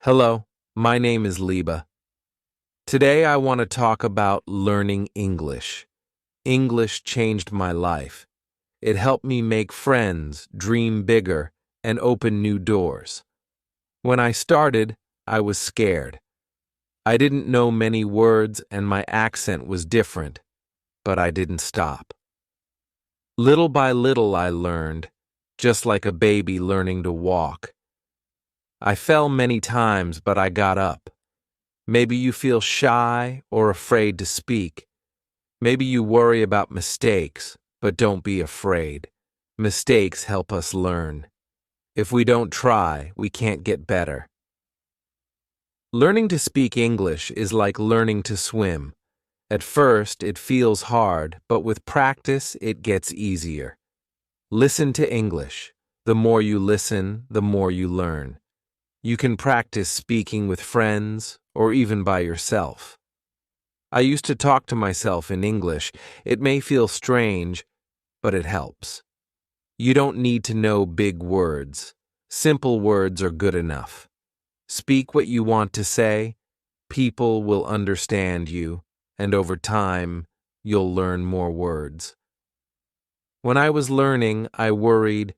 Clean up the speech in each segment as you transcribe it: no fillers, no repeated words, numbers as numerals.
Hello, my name is Liba. Today I want to talk about learning English. English changed my life. It helped me make friends, dream bigger, and open new doors. When I started, I was scared. I didn't know many words and my accent was different, but I didn't stop. Little by little I learned, just like a baby learning to walk. I fell many times, but I got up. Maybe you feel shy or afraid to speak. Maybe you worry about mistakes, but don't be afraid. Mistakes help us learn. If we don't try, we can't get better. Learning to speak English is like learning to swim. At first, it feels hard, but with practice, it gets easier. Listen to English. The more you listen, the more you learn. You can practice speaking with friends or even by yourself. I used to talk to myself in English. It may feel strange, but it helps. You don't need to know big words. Simple words are good enough. Speak what you want to say. People will understand you, and over time, you'll learn more words. When I was learning, I worried,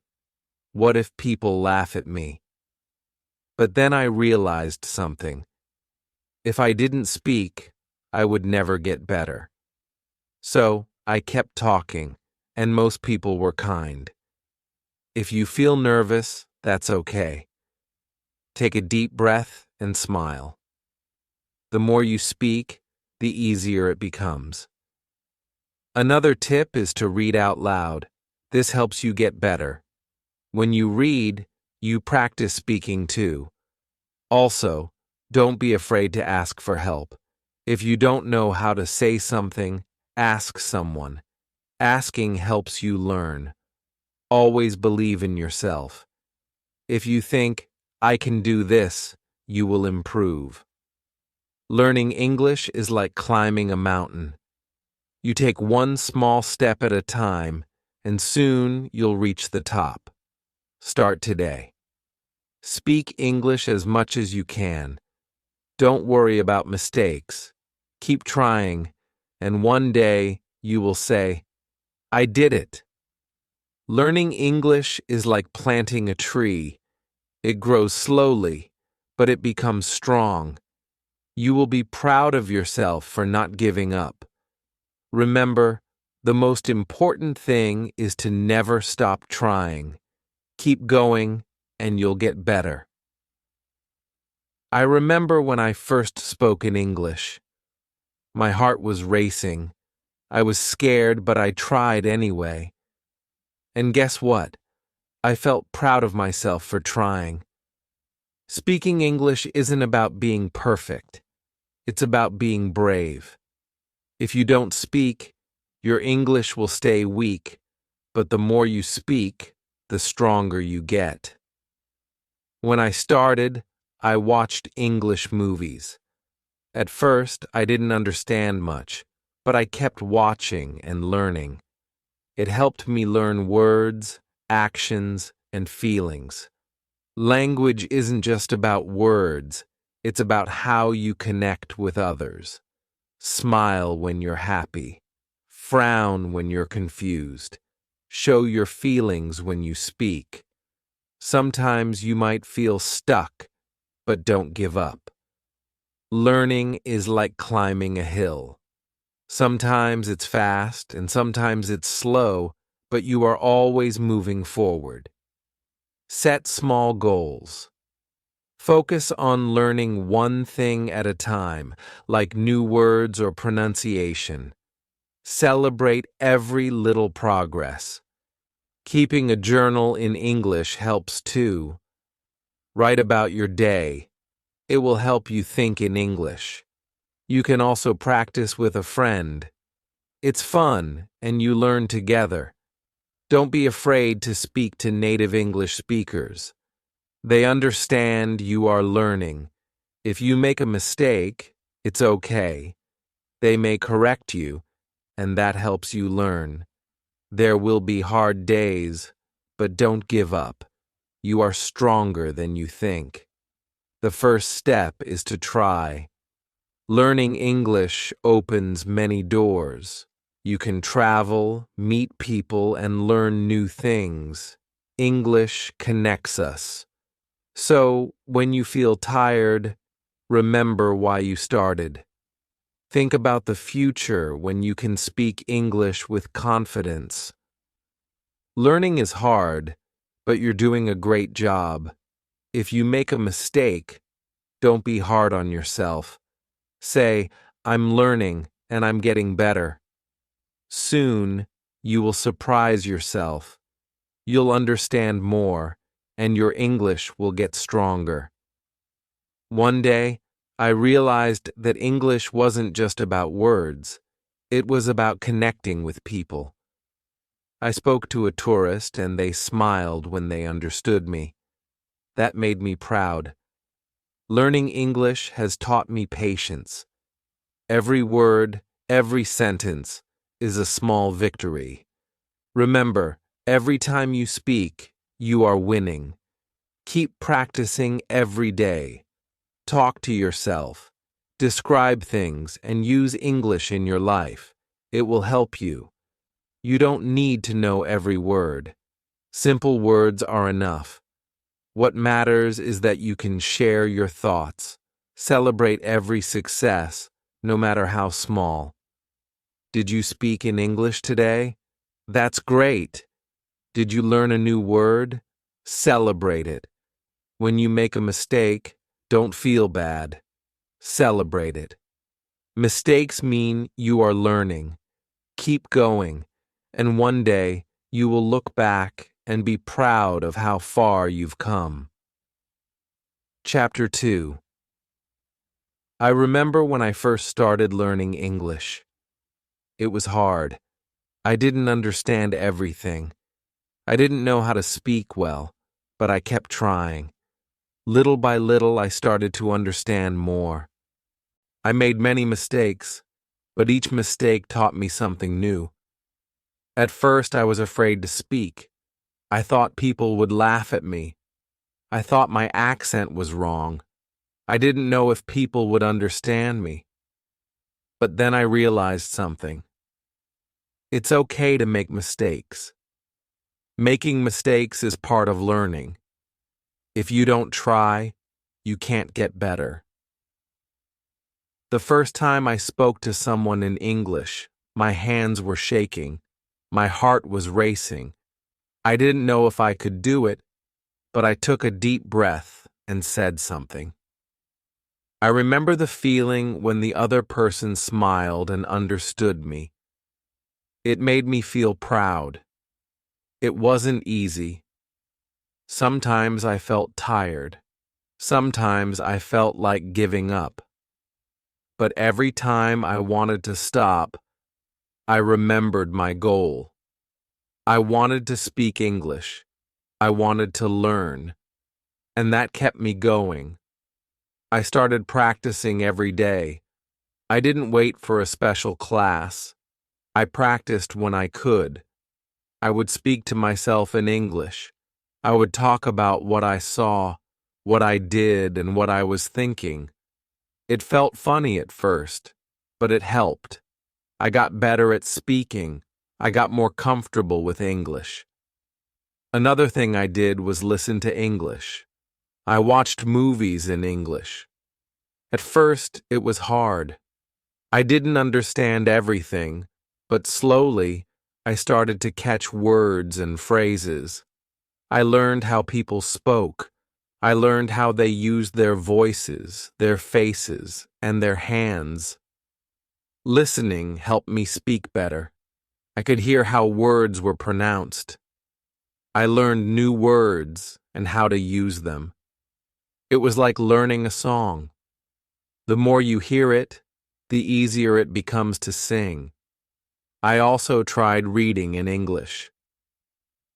what if people laugh at me? But then I realized something. If I didn't speak, I would never get better. So I kept talking, and most people were kind. If you feel nervous, that's okay. Take a deep breath and smile. The more you speak, the easier it becomes. Another tip is to read out loud. This helps you get better. When you read, you practice speaking too. Also, don't be afraid to ask for help. If you don't know how to say something, ask someone. Asking helps you learn. Always believe in yourself. If you think, I can do this, you will improve. Learning English is like climbing a mountain. You take one small step at a time, and soon you'll reach the top. Start today. Speak English as much as you can. Don't worry about mistakes. Keep trying, and one day you will say, I did it. Learning English is like planting a tree. It grows slowly, but it becomes strong. You will be proud of yourself for not giving up. Remember, the most important thing is to never stop trying. Keep going, and you'll get better. I remember when I first spoke in English. My heart was racing. I was scared, but I tried anyway. And guess what? I felt proud of myself for trying. Speaking English isn't about being perfect. It's about being brave. If you don't speak, your English will stay weak, but the more you speak, the stronger you get. When I started, I watched English movies. At first, I didn't understand much, but I kept watching and learning. It helped me learn words, actions, and feelings. Language isn't just about words, it's about how you connect with others. Smile when you're happy. Frown when you're confused. Show your feelings when you speak. Sometimes you might feel stuck, but don't give up. Learning is like climbing a hill. Sometimes it's fast and sometimes it's slow, but you are always moving forward. Set small goals. Focus on learning one thing at a time, like new words or pronunciation. Celebrate every little progress. Keeping a journal in English helps too. Write about your day. It will help you think in English. You can also practice with a friend. It's fun, and you learn together. Don't be afraid to speak to native English speakers. They understand you are learning. If you make a mistake, it's okay. They may correct you, and that helps you learn. There will be hard days, but don't give up. You are stronger than you think. The first step is to try. Learning English opens many doors. You can travel, meet people, and learn new things. English connects us. So, when you feel tired, remember why you started. Think about the future when you can speak English with confidence. Learning is hard, but you're doing a great job. If you make a mistake, don't be hard on yourself. Say, I'm learning and I'm getting better. Soon, you will surprise yourself. You'll understand more, and your English will get stronger. One day, I realized that English wasn't just about words. It was about connecting with people. I spoke to a tourist and they smiled when they understood me. That made me proud. Learning English has taught me patience. Every word, every sentence is a small victory. Remember, every time you speak, you are winning. Keep practicing every day. Talk to yourself. Describe things and use English in your life. It will help you. You don't need to know every word. Simple words are enough. What matters is that you can share your thoughts. Celebrate every success, no matter how small. Did you speak in English today? That's great. Did you learn a new word? Celebrate it. When you make a mistake, don't feel bad. Celebrate it. Mistakes mean you are learning. Keep going, and one day you will look back and be proud of how far you've come. Chapter 2. I remember when I first started learning English. It was hard. I didn't understand everything. I didn't know how to speak well, but I kept trying. Little by little, I started to understand more. I made many mistakes, but each mistake taught me something new. At first, I was afraid to speak. I thought people would laugh at me. I thought my accent was wrong. I didn't know if people would understand me. But then I realized something. It's okay to make mistakes. Making mistakes is part of learning. If you don't try, you can't get better. The first time I spoke to someone in English, my hands were shaking. My heart was racing. I didn't know if I could do it, but I took a deep breath and said something. I remember the feeling when the other person smiled and understood me. It made me feel proud. It wasn't easy. Sometimes I felt tired. Sometimes I felt like giving up. But every time I wanted to stop, I remembered my goal. I wanted to speak English. I wanted to learn. And that kept me going. I started practicing every day. I didn't wait for a special class. I practiced when I could. I would speak to myself in English. I would talk about what I saw, what I did, and what I was thinking. It felt funny at first, but it helped. I got better at speaking. I got more comfortable with English. Another thing I did was listen to English. I watched movies in English. At first, it was hard. I didn't understand everything, but slowly, I started to catch words and phrases. I learned how people spoke. I learned how they used their voices, their faces, and their hands. Listening helped me speak better. I could hear how words were pronounced. I learned new words and how to use them. It was like learning a song. The more you hear it, the easier it becomes to sing. I also tried reading in English.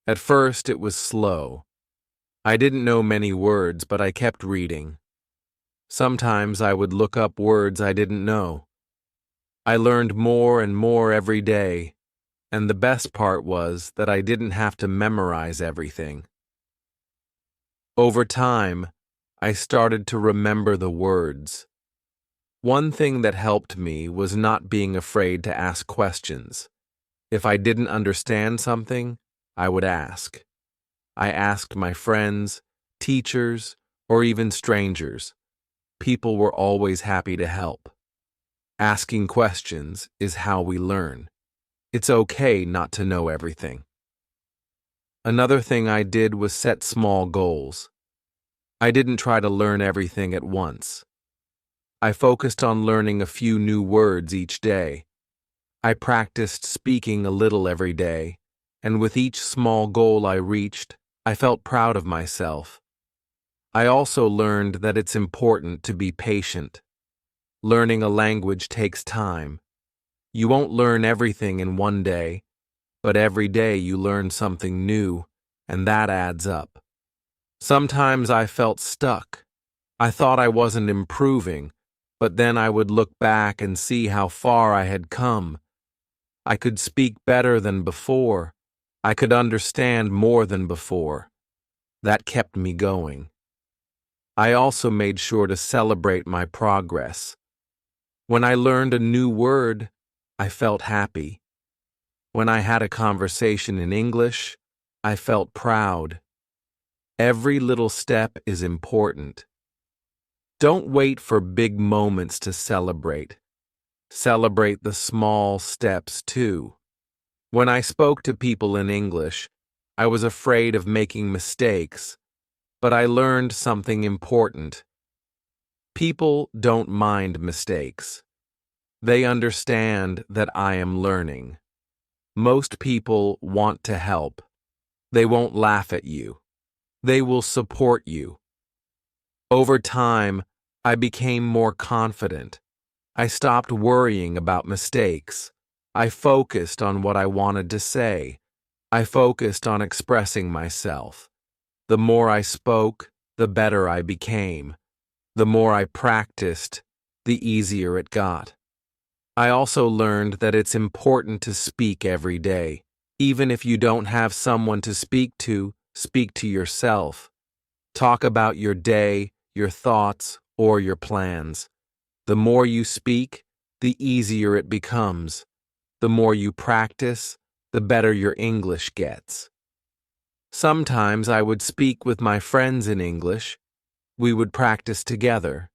At first, it was slow. I didn't know many words, but I kept reading. Sometimes I would look up words I didn't know. I learned more and more every day, and the best part was that I didn't have to memorize everything. Over time, I started to remember the words. One thing that helped me was not being afraid to ask questions. If I didn't understand something, I would ask. I asked my friends, teachers, or even strangers. People were always happy to help. Asking questions is how we learn. It's okay not to know everything. Another thing I did was set small goals. I didn't try to learn everything at once. I focused on learning a few new words each day. I practiced speaking a little every day, and with each small goal I reached, I felt proud of myself. I also learned that it's important to be patient. Learning a language takes time. You won't learn everything in one day, but every day you learn something new, and that adds up. Sometimes I felt stuck. I thought I wasn't improving, but then I would look back and see how far I had come. I could speak better than before. I could understand more than before. That kept me going. I also made sure to celebrate my progress. When I learned a new word, I felt happy. When I had a conversation in English, I felt proud. Every little step is important. Don't wait for big moments to celebrate. Celebrate the small steps too. When I spoke to people in English, I was afraid of making mistakes, but I learned something important. People don't mind mistakes. They understand that I am learning. Most people want to help. They won't laugh at you. They will support you. Over time, I became more confident. I stopped worrying about mistakes. I focused on what I wanted to say. I focused on expressing myself. The more I spoke, the better I became. The more I practiced, the easier it got. I also learned that it's important to speak every day. Even if you don't have someone to speak to yourself. Talk about your day, your thoughts, or your plans. The more you speak, the easier it becomes. The more you practice, the better your English gets. Sometimes I would speak with my friends in English. We would practice together.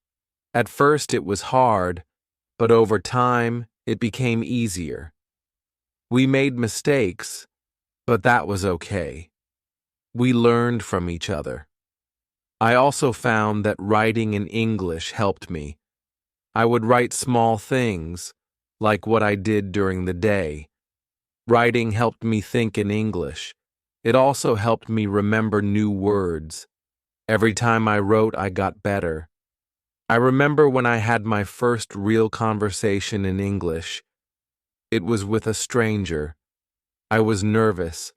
At first it was hard, but over time it became easier. We made mistakes, but that was okay. We learned from each other. I also found that writing in English helped me. I would write small things, like what I did during the day. Writing helped me think in English. It also helped me remember new words. Every time I wrote, I got better. I remember when I had my first real conversation in English. It was with a stranger. I was nervous.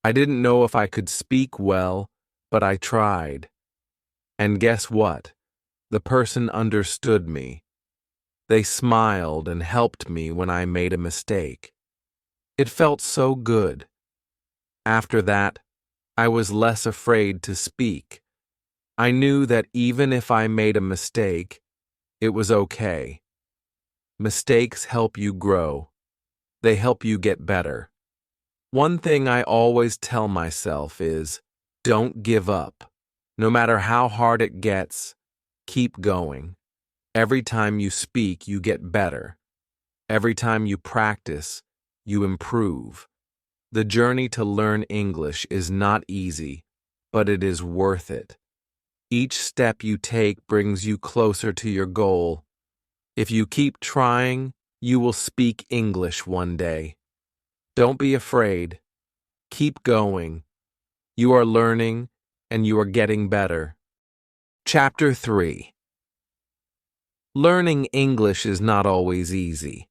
I didn't know if I could speak well, but I tried. And guess what? The person understood me. They smiled and helped me when I made a mistake. It felt so good. After that, I was less afraid to speak. I knew that even if I made a mistake, it was okay. Mistakes help you grow. They help you get better. One thing I always tell myself is, don't give up. No matter how hard it gets, keep going. Every time you speak, you get better. Every time you practice, you improve. The journey to learn English is not easy, but it is worth it. Each step you take brings you closer to your goal. If you keep trying, you will speak English one day. Don't be afraid. Keep going. You are learning, and you are getting better. Chapter 3. Learning English is not always easy.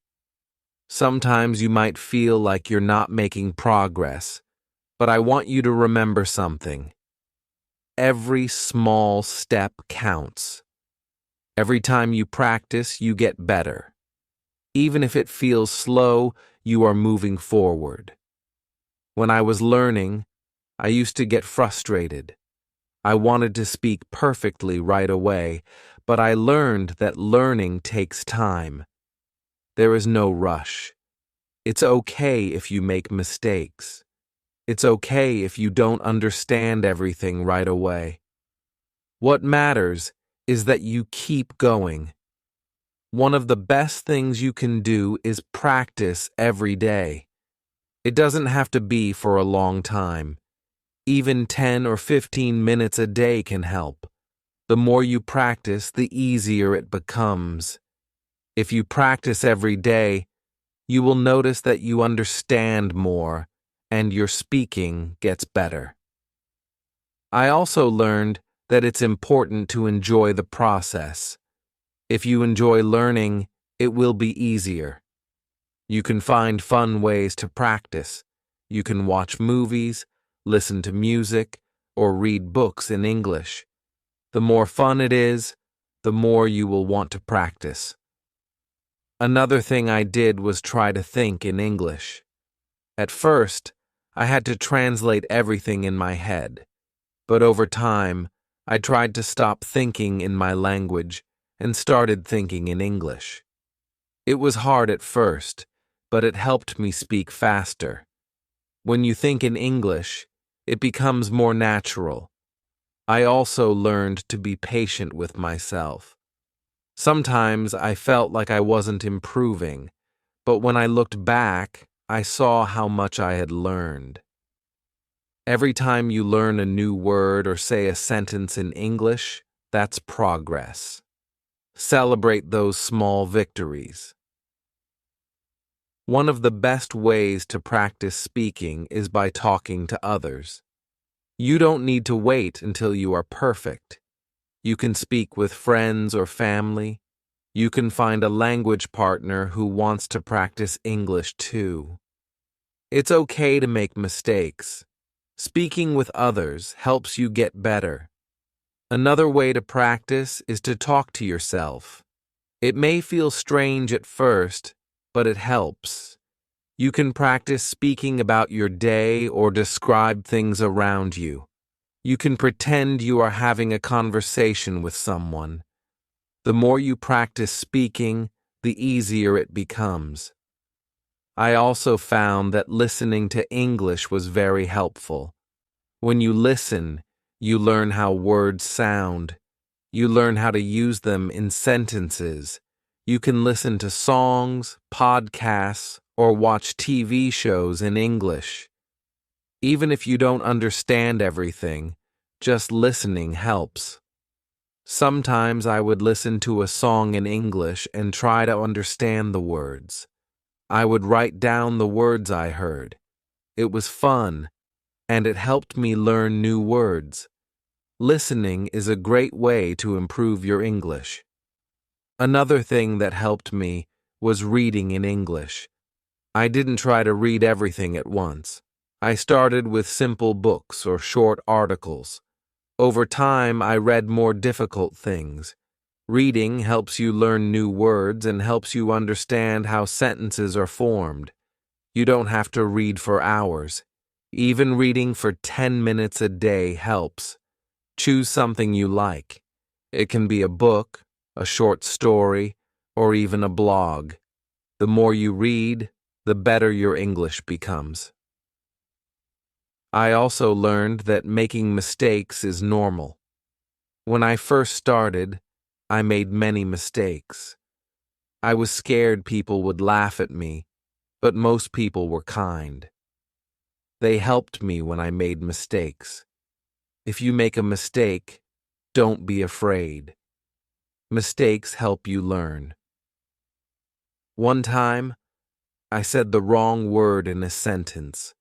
Sometimes you might feel like you're not making progress, but I want you to remember something. Every small step counts. Every time you practice, you get better. Even if it feels slow, you are moving forward. When I was learning, I used to get frustrated. I wanted to speak perfectly right away, but I learned that learning takes time. There is no rush. It's okay if you make mistakes. It's okay if you don't understand everything right away. What matters is that you keep going. One of the best things you can do is practice every day. It doesn't have to be for a long time. Even 10 or 15 minutes a day can help. The more you practice, the easier it becomes. If you practice every day, you will notice that you understand more and your speaking gets better. I also learned that it's important to enjoy the process. If you enjoy learning, it will be easier. You can find fun ways to practice. You can watch movies, listen to music, or read books in English. The more fun it is, the more you will want to practice. Another thing I did was try to think in English. At first, I had to translate everything in my head. But over time, I tried to stop thinking in my language and started thinking in English. It was hard at first, but it helped me speak faster. When you think in English, it becomes more natural. I also learned to be patient with myself. Sometimes I felt like I wasn't improving, but when I looked back, I saw how much I had learned. Every time you learn a new word or say a sentence in English, that's progress. Celebrate those small victories. One of the best ways to practice speaking is by talking to others. You don't need to wait until you are perfect. You can speak with friends or family. You can find a language partner who wants to practice English too. It's okay to make mistakes. Speaking with others helps you get better. Another way to practice is to talk to yourself. It may feel strange at first, but it helps. You can practice speaking about your day or describe things around you. You can pretend you are having a conversation with someone. The more you practice speaking, the easier it becomes. I also found that listening to English was very helpful. When you listen, you learn how words sound. You learn how to use them in sentences. You can listen to songs, podcasts, or watch TV shows in English. Even if you don't understand everything, just listening helps. Sometimes I would listen to a song in English and try to understand the words. I would write down the words I heard. It was fun, and it helped me learn new words. Listening is a great way to improve your English. Another thing that helped me was reading in English. I didn't try to read everything at once. I started with simple books or short articles. Over time, I read more difficult things. Reading helps you learn new words and helps you understand how sentences are formed. You don't have to read for hours. Even reading for 10 minutes a day helps. Choose something you like. It can be a book, a short story, or even a blog. The more you read, the better your English becomes. I also learned that making mistakes is normal. When I first started, I made many mistakes. I was scared people would laugh at me, but most people were kind. They helped me when I made mistakes. If you make a mistake, don't be afraid. Mistakes help you learn. One time, I said the wrong word in a sentence.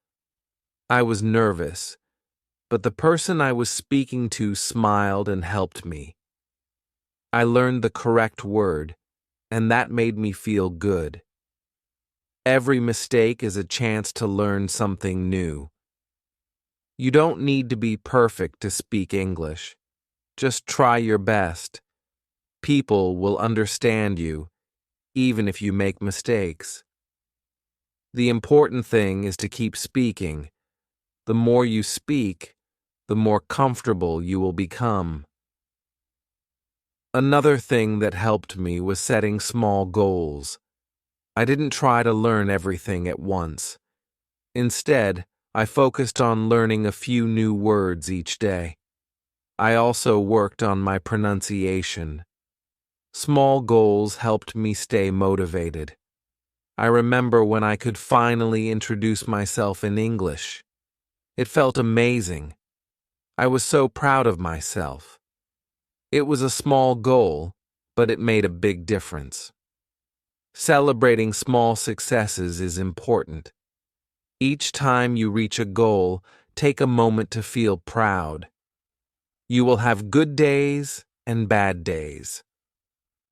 I was nervous, but the person I was speaking to smiled and helped me. I learned the correct word, and that made me feel good. Every mistake is a chance to learn something new. You don't need to be perfect to speak English. Just try your best. People will understand you, even if you make mistakes. The important thing is to keep speaking. The more you speak, the more comfortable you will become. Another thing that helped me was setting small goals. I didn't try to learn everything at once. Instead, I focused on learning a few new words each day. I also worked on my pronunciation. Small goals helped me stay motivated. I remember when I could finally introduce myself in English. It felt amazing. I was so proud of myself. It was a small goal, but it made a big difference. Celebrating small successes is important. Each time you reach a goal, take a moment to feel proud. You will have good days and bad days.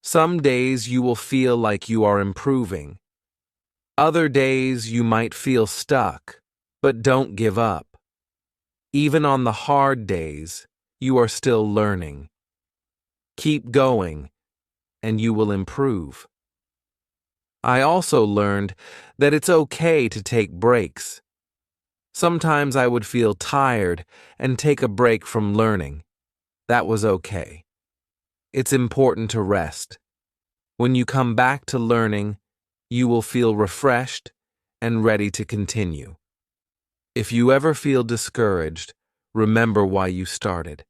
Some days you will feel like you are improving. Other days you might feel stuck, but don't give up. Even on the hard days, you are still learning. Keep going, and you will improve. I also learned that it's okay to take breaks. Sometimes I would feel tired and take a break from learning. That was okay. It's important to rest. When you come back to learning, you will feel refreshed and ready to continue. If you ever feel discouraged, remember why you started.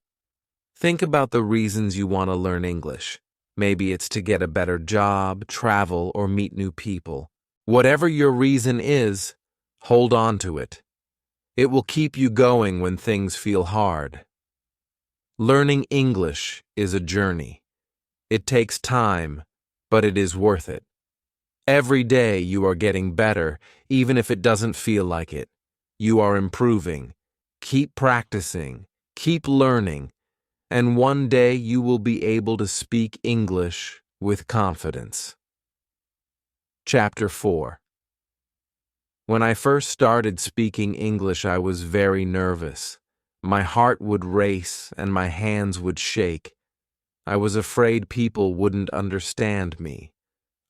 Think about the reasons you want to learn English. Maybe it's to get a better job, travel, or meet new people. Whatever your reason is, hold on to it. It will keep you going when things feel hard. Learning English is a journey. It takes time, but it is worth it. Every day you are getting better, even if it doesn't feel like it. You are improving. Keep practicing. Keep learning. And one day you will be able to speak English with confidence. Chapter 4. When I first started speaking English, I was very nervous. My heart would race and my hands would shake. I was afraid people wouldn't understand me.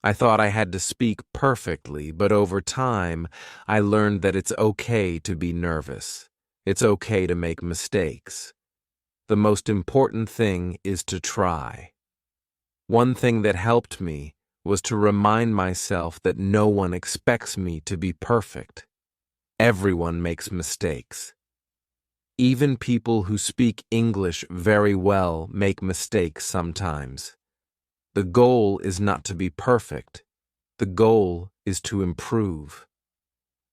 I thought I had to speak perfectly, but over time, I learned that it's okay to be nervous. It's okay to make mistakes. The most important thing is to try. One thing that helped me was to remind myself that no one expects me to be perfect. Everyone makes mistakes. Even people who speak English very well make mistakes sometimes. The goal is not to be perfect. The goal is to improve.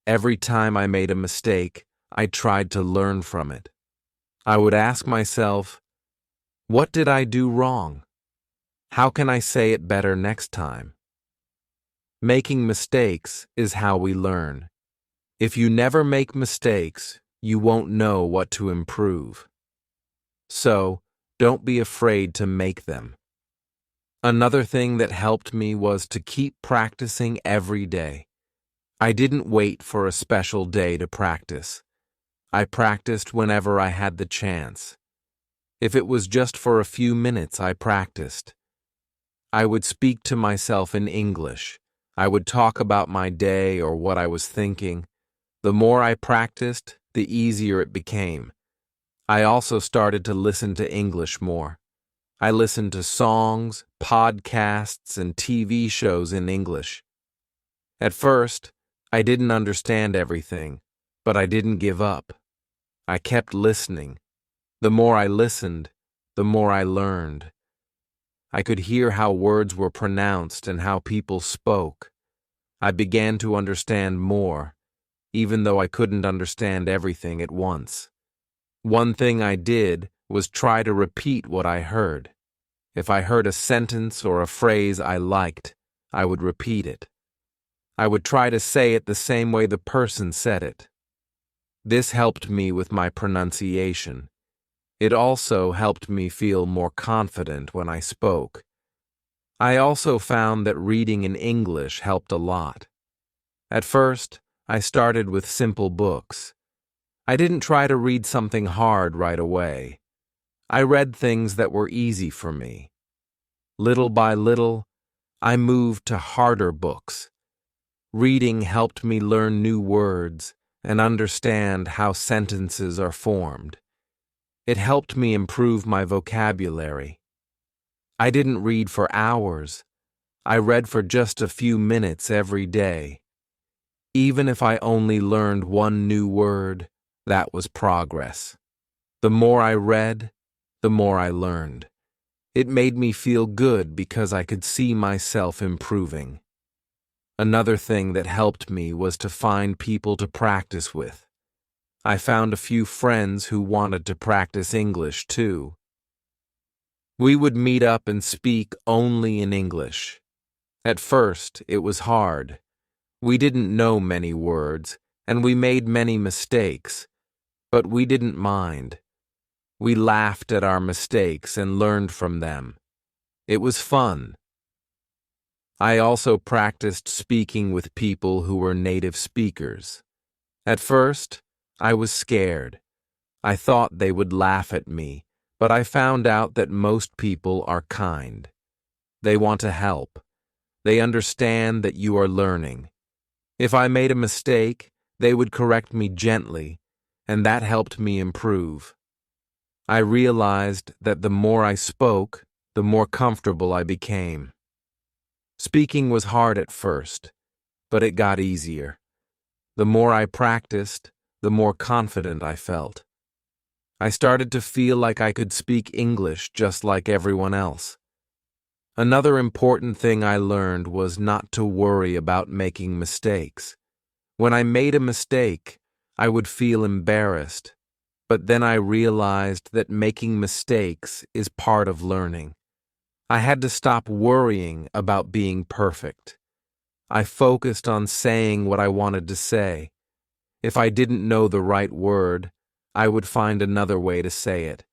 Every time I made a mistake, I tried to learn from it. I would ask myself, what did I do wrong? How can I say it better next time? Making mistakes is how we learn. If you never make mistakes, you won't know what to improve. So, don't be afraid to make them. Another thing that helped me was to keep practicing every day. I didn't wait for a special day to practice. I practiced whenever I had the chance. If it was just for a few minutes, I practiced. I would speak to myself in English. I would talk about my day or what I was thinking. The more I practiced, the easier it became. I also started to listen to English more. I listened to songs, podcasts, and TV shows in English. At first, I didn't understand everything, but I didn't give up. I kept listening. The more I listened, the more I learned. I could hear how words were pronounced and how people spoke. I began to understand more, even though I couldn't understand everything at once. One thing I did was try to repeat what I heard. If I heard a sentence or a phrase I liked, I would repeat it. I would try to say it the same way the person said it. This helped me with my pronunciation. It also helped me feel more confident when I spoke. I also found that reading in English helped a lot. At first, I started with simple books. I didn't try to read something hard right away. I read things that were easy for me. Little by little, I moved to harder books. Reading helped me learn new words and understand how sentences are formed. It helped me improve my vocabulary. I didn't read for hours. I read for just a few minutes every day. Even if I only learned one new word, that was progress. The more I read, the more I learned. It made me feel good because I could see myself improving. Another thing that helped me was to find people to practice with. I found a few friends who wanted to practice English too. We would meet up and speak only in English. At first, it was hard. We didn't know many words, and we made many mistakes, but we didn't mind. We laughed at our mistakes and learned from them. It was fun. I also practiced speaking with people who were native speakers. At first, I was scared. I thought they would laugh at me, but I found out that most people are kind. They want to help. They understand that you are learning. If I made a mistake, they would correct me gently, and that helped me improve. I realized that the more I spoke, the more comfortable I became. Speaking was hard at first, but it got easier. The more I practiced, the more confident I felt. I started to feel like I could speak English just like everyone else. Another important thing I learned was not to worry about making mistakes. When I made a mistake, I would feel embarrassed, but then I realized that making mistakes is part of learning. I had to stop worrying about being perfect. I focused on saying what I wanted to say. If I didn't know the right word, I would find another way to say it.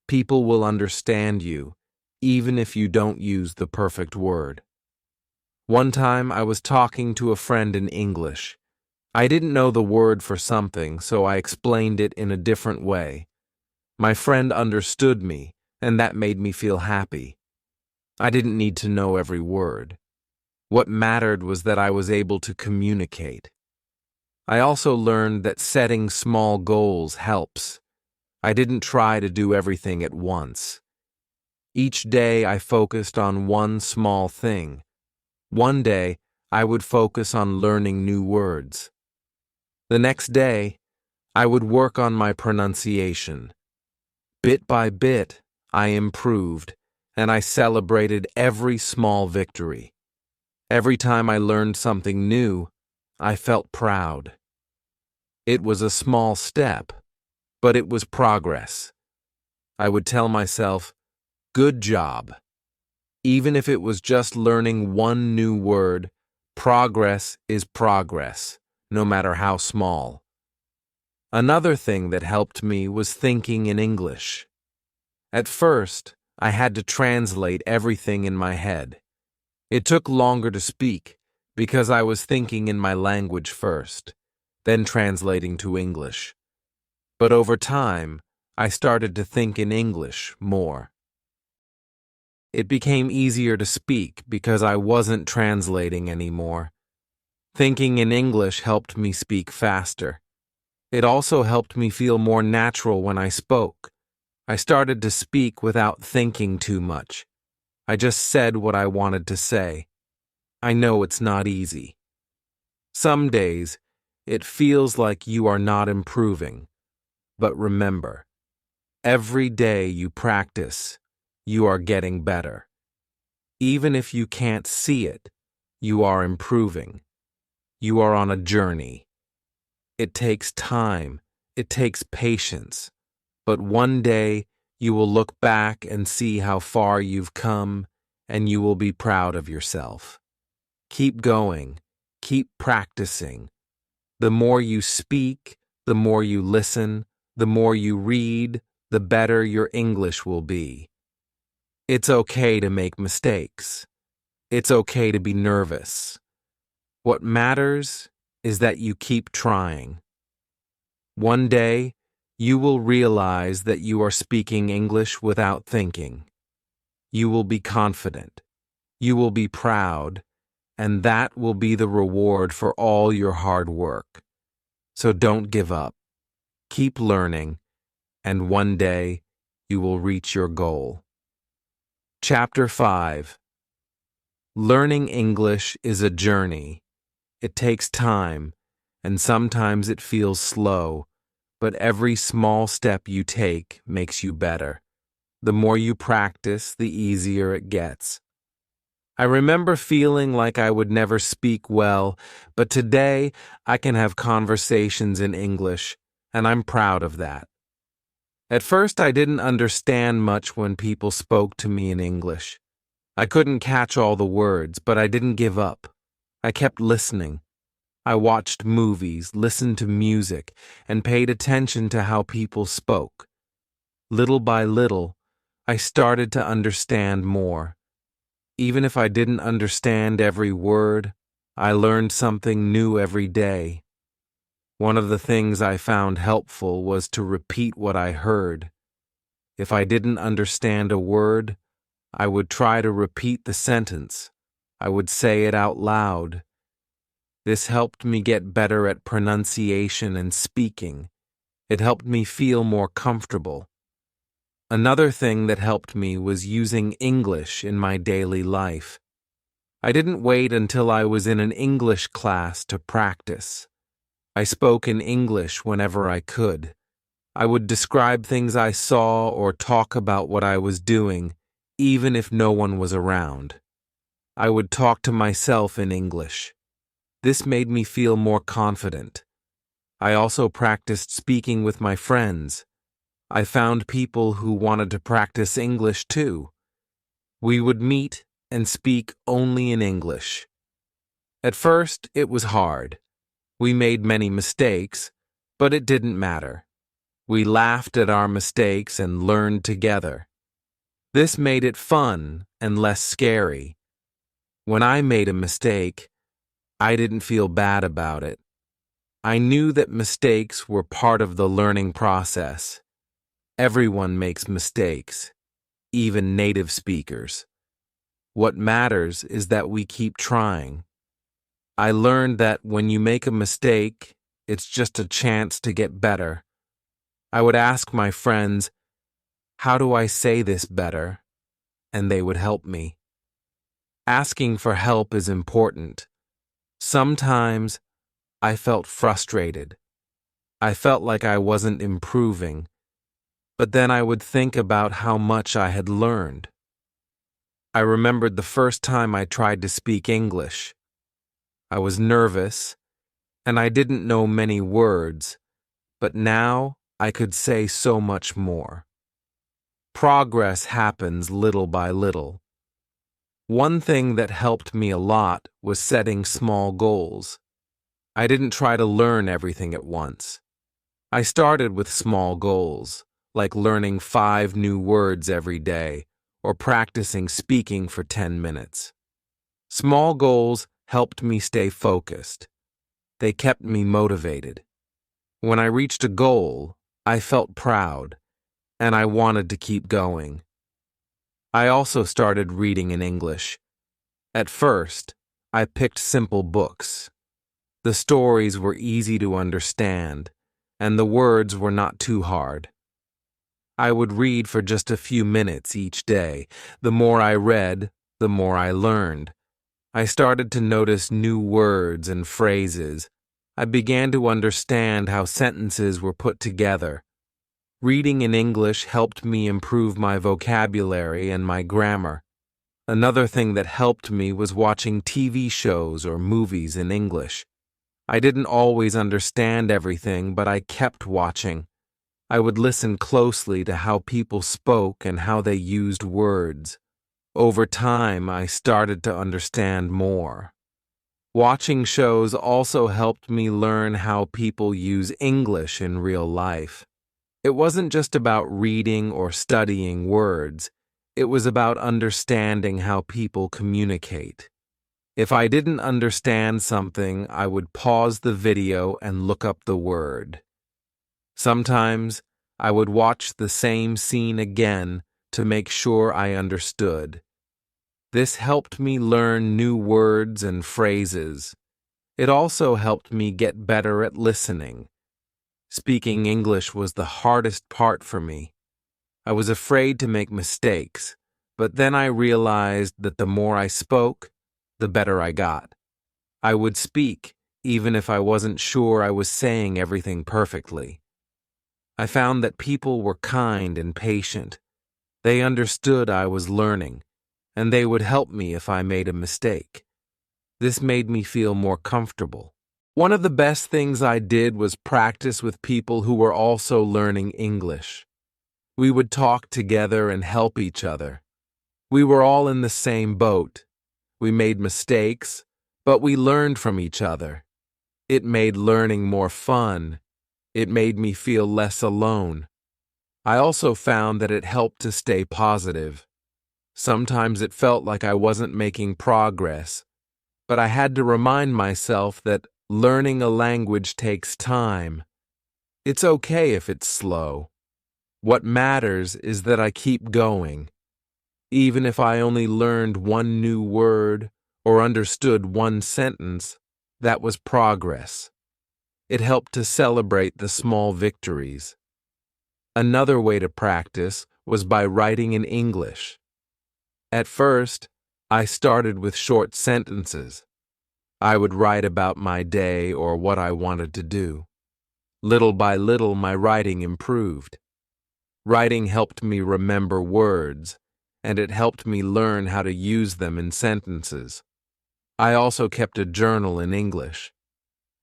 People will understand you, even if you don't use the perfect word. One time I was talking to a friend in English. I didn't know the word for something, so I explained it in a different way. My friend understood me, and that made me feel happy. I didn't need to know every word. What mattered was that I was able to communicate. I also learned that setting small goals helps. I didn't try to do everything at once. Each day I focused on one small thing. One day I would focus on learning new words. The next day, I would work on my pronunciation. Bit by bit, I improved, and I celebrated every small victory. Every time I learned something new, I felt proud. It was a small step, but it was progress. I would tell myself, "Good job." Even if it was just learning one new word, progress is progress, no matter how small. Another thing that helped me was thinking in English. At first, I had to translate everything in my head. It took longer to speak because I was thinking in my language first, then translating to English. But over time, I started to think in English more. It became easier to speak because I wasn't translating anymore. Thinking in English helped me speak faster. It also helped me feel more natural when I spoke. I started to speak without thinking too much. I just said what I wanted to say. I know it's not easy. Some days, it feels like you are not improving. But remember, every day you practice, you are getting better. Even if you can't see it, you are improving. You are on a journey. It takes time. It takes patience. But one day, you will look back and see how far you've come, and you will be proud of yourself. Keep going. Keep practicing. The more you speak, the more you listen, the more you read, the better your English will be. It's okay to make mistakes. It's okay to be nervous. What matters is that you keep trying. One day, you will realize that you are speaking English without thinking. You will be confident. You will be proud, and that will be the reward for all your hard work. So don't give up. Keep learning, and one day you will reach your goal. Chapter 5. Learning English is a journey. It takes time, and sometimes it feels slow, but every small step you take makes you better. The more you practice, the easier it gets. I remember feeling like I would never speak well, but today I can have conversations in English, and I'm proud of that. At first, I didn't understand much when people spoke to me in English. I couldn't catch all the words, but I didn't give up. I kept listening. I watched movies, listened to music, and paid attention to how people spoke. Little by little, I started to understand more. Even if I didn't understand every word, I learned something new every day. One of the things I found helpful was to repeat what I heard. If I didn't understand a word, I would try to repeat the sentence. I would say it out loud. This helped me get better at pronunciation and speaking. It helped me feel more comfortable. Another thing that helped me was using English in my daily life. I didn't wait until I was in an English class to practice. I spoke in English whenever I could. I would describe things I saw or talk about what I was doing, even if no one was around. I would talk to myself in English. This made me feel more confident. I also practiced speaking with my friends. I found people who wanted to practice English too. We would meet and speak only in English. At first, it was hard. We made many mistakes, but it didn't matter. We laughed at our mistakes and learned together. This made it fun and less scary. When I made a mistake, I didn't feel bad about it. I knew that mistakes were part of the learning process. Everyone makes mistakes, even native speakers. What matters is that we keep trying. I learned that when you make a mistake, it's just a chance to get better. I would ask my friends, "How do I say this better?" and they would help me. Asking for help is important. Sometimes I felt frustrated. I felt like I wasn't improving, but then I would think about how much I had learned. I remembered the first time I tried to speak English. I was nervous, and I didn't know many words, but now I could say so much more. Progress happens little by little. One thing that helped me a lot was setting small goals. I didn't try to learn everything at once. I started with small goals, like learning 5 new words every day or practicing speaking for 10 minutes. Small goals helped me stay focused. They kept me motivated. When I reached a goal, I felt proud, and I wanted to keep going. I also started reading in English. At first, I picked simple books. The stories were easy to understand, and the words were not too hard. I would read for just a few minutes each day. The more I read, the more I learned. I started to notice new words and phrases. I began to understand how sentences were put together. Reading in English helped me improve my vocabulary and my grammar. Another thing that helped me was watching TV shows or movies in English. I didn't always understand everything, but I kept watching. I would listen closely to how people spoke and how they used words. Over time, I started to understand more. Watching shows also helped me learn how people use English in real life. It wasn't just about reading or studying words. It was about understanding how people communicate. If I didn't understand something, I would pause the video and look up the word. Sometimes, I would watch the same scene again to make sure I understood. This helped me learn new words and phrases. It also helped me get better at listening. Speaking English was the hardest part for me. I was afraid to make mistakes, but then I realized that the more I spoke, the better I got. I would speak, even if I wasn't sure I was saying everything perfectly. I found that people were kind and patient. They understood I was learning, and they would help me if I made a mistake. This made me feel more comfortable. One of the best things I did was practice with people who were also learning English. We would talk together and help each other. We were all in the same boat. We made mistakes, but we learned from each other. It made learning more fun. It made me feel less alone. I also found that it helped to stay positive. Sometimes it felt like I wasn't making progress, but I had to remind myself that learning a language takes time. It's okay if it's slow. What matters is that I keep going. Even if I only learned one new word or understood one sentence, that was progress. It helped to celebrate the small victories. Another way to practice was by writing in English. At first, I started with short sentences. I would write about my day or what I wanted to do. Little by little, my writing improved. Writing helped me remember words, and it helped me learn how to use them in sentences. I also kept a journal in English.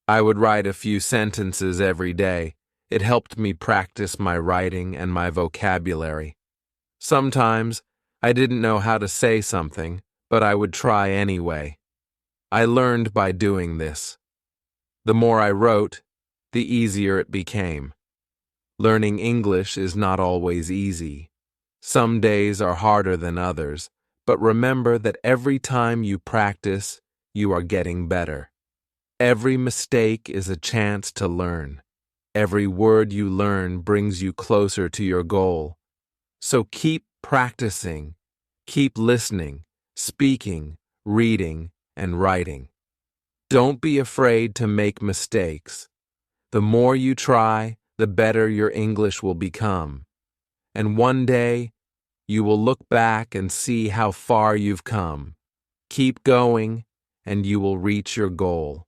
I would write a few sentences every day. It helped me practice my writing and my vocabulary. Sometimes, I didn't know how to say something, but I would try anyway. I learned by doing this. The more I wrote, the easier it became. Learning English is not always easy. Some days are harder than others, but remember that every time you practice, you are getting better. Every mistake is a chance to learn. Every word you learn brings you closer to your goal. So keep practicing, keep listening, speaking, reading, and writing. Don't be afraid to make mistakes. The more you try, the better your English will become. And one day, you will look back and see how far you've come. Keep going, and you will reach your goal.